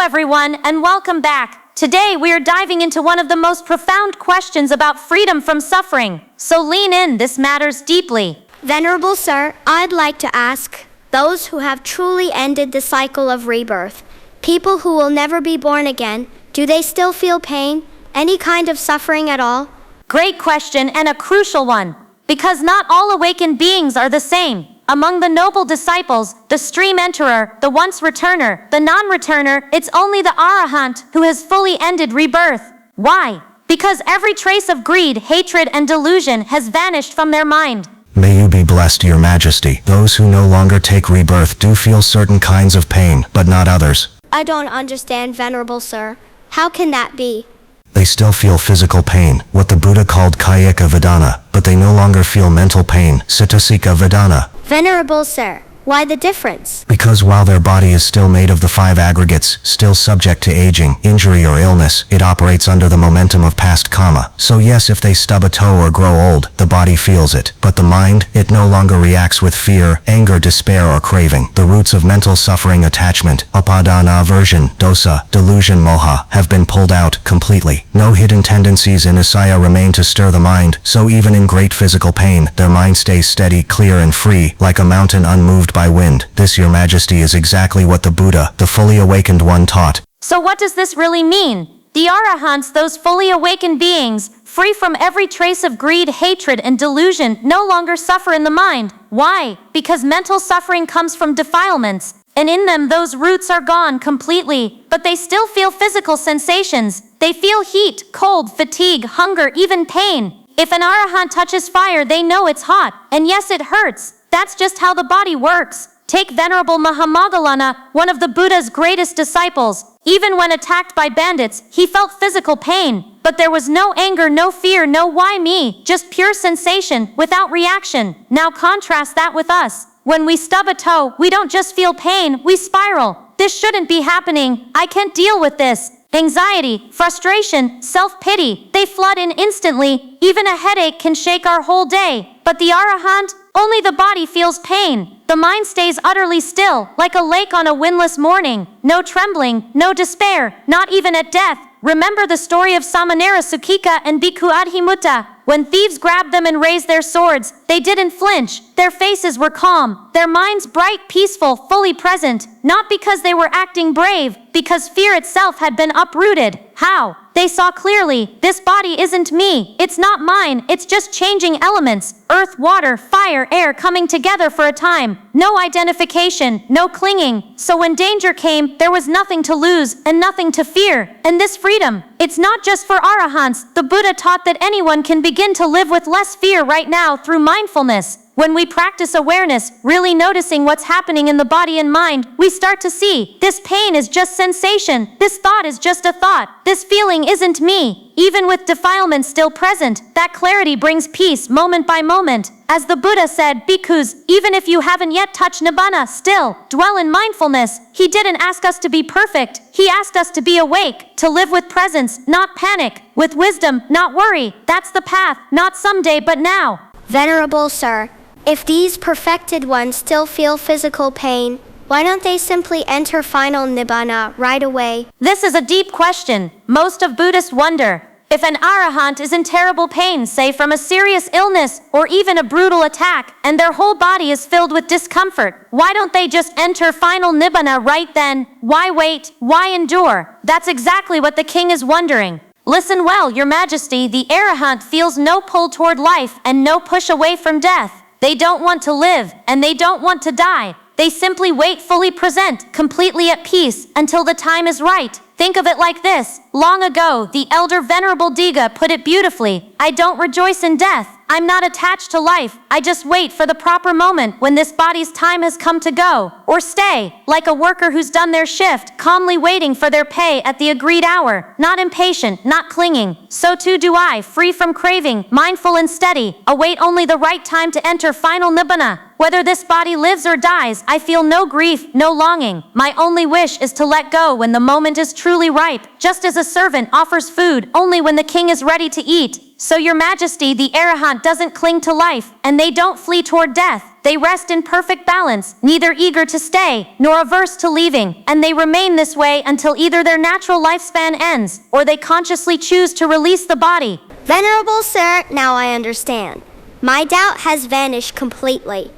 everyone, and welcome back. Today we are diving into one of the most profound questions about freedom from suffering. So lean in, this matters deeply. Venerable Sir, I'd like to ask, those who have truly ended the cycle of rebirth, people who will never be born again, do they still feel pain? Any kind of suffering at all? Great question, and a crucial one. Because not all awakened beings are the same. Among the noble disciples, the stream enterer, the once returner, the non-returner, it's only the Arahant who has fully ended rebirth. Why? Because every trace of greed, hatred, and delusion has vanished from their mind. May you be blessed, Your Majesty. Those who no longer take rebirth do feel certain kinds of pain, but not others. I don't understand, Venerable Sir. How can that be? They still feel physical pain, what the Buddha called kayika vedana, but they no longer feel mental pain, citasika vedana. Venerable Sir, why the difference? Because while their body is still made of the 5 aggregates, still subject to aging, injury or illness, it operates under the momentum of past karma. So yes, if they stub a toe or grow old, the body feels it. But the mind, it no longer reacts with fear, anger, despair or craving. The roots of mental suffering, attachment, upadana, aversion, dosa, delusion, moha, have been pulled out completely. No hidden tendencies in asaya remain to stir the mind, so even in great physical pain, their mind stays steady, clear and free, like a mountain unmoved by wind. This, Your Majesty, is exactly what the Buddha, the fully awakened one, taught. So what does this really mean? The Arahants, those fully awakened beings, free from every trace of greed, hatred, and delusion, no longer suffer in the mind. Why? Because mental suffering comes from defilements, and in them those roots are gone completely, but they still feel physical sensations. They feel heat, cold, fatigue, hunger, even pain. If an Arahant touches fire, they know it's hot, and yes, it hurts. That's just how the body works. Take Venerable Moggallana, one of the Buddha's greatest disciples. Even when attacked by bandits, he felt physical pain. But there was no anger, no fear, no why me, just pure sensation, without reaction. Now contrast that with us. When we stub a toe, we don't just feel pain, we spiral. This shouldn't be happening. I can't deal with this. Anxiety, frustration, self-pity, they flood in instantly. Even a headache can shake our whole day. But the Arahant, only the body feels pain. The mind stays utterly still, like a lake on a windless morning. No trembling, no despair, not even at death. Remember the story of Samanera Sukhika and Bhikkhu Adhimutta. When thieves grabbed them and raised their swords, they didn't flinch. Their faces were calm, their minds bright, peaceful, fully present. Not because they were acting brave, because fear itself had been uprooted. How? They saw clearly, this body isn't me, it's not mine, it's just changing elements. Earth, water, fire, air coming together for a time. No identification, no clinging. So when danger came, there was nothing to lose and nothing to fear. And this freedom, it's not just for Arahants. The Buddha taught that anyone can begin to live with less fear right now through mindfulness. When we practice awareness, really noticing what's happening in the body and mind, we start to see, this pain is just sensation, this thought is just a thought, this feeling isn't me. Even with defilement still present, that clarity brings peace moment by moment. As the Buddha said, bhikkhus, even if you haven't yet touched nibbana, still dwell in mindfulness. He didn't ask us to be perfect. He asked us to be awake, to live with presence, not panic, with wisdom, not worry. That's the path, not someday but now. Venerable Sir, if these perfected ones still feel physical pain, why don't they simply enter final nibbana right away? This is a deep question. Most of Buddhists wonder, if an Arahant is in terrible pain, say from a serious illness or even a brutal attack, and their whole body is filled with discomfort, why don't they just enter final nibbana right then? Why wait? Why endure? That's exactly what the king is wondering. Listen well, Your Majesty, the Arahant feels no pull toward life and no push away from death. They don't want to live, and they don't want to die. They simply wait, fully present, completely at peace, until the time is right. Think of it like this. Long ago, the elder Venerable Diga put it beautifully. I don't rejoice in death. I'm not attached to life. I just wait for the proper moment when this body's time has come to go, or stay, like a worker who's done their shift, calmly waiting for their pay at the agreed hour, not impatient, not clinging. So too do I, free from craving, mindful and steady, await only the right time to enter final nibbana. Whether this body lives or dies, I feel no grief, no longing. My only wish is to let go when the moment is truly ripe, just as a servant offers food only when the king is ready to eat. So Your Majesty, the Arahant doesn't cling to life, and they don't flee toward death. They rest in perfect balance, neither eager to stay, nor averse to leaving, and they remain this way until either their natural lifespan ends, or they consciously choose to release the body. Venerable Sir, now I understand. My doubt has vanished completely.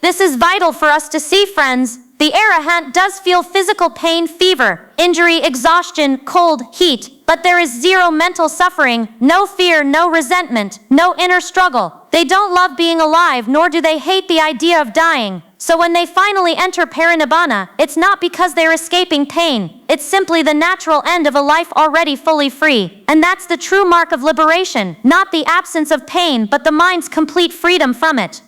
This is vital for us to see, friends. The Arahant does feel physical pain, fever, injury, exhaustion, cold, heat, but there is zero mental suffering, no fear, no resentment, no inner struggle. They don't love being alive, nor do they hate the idea of dying. So when they finally enter parinibbana, it's not because they're escaping pain. It's simply the natural end of a life already fully free. And that's the true mark of liberation, not the absence of pain, but the mind's complete freedom from it.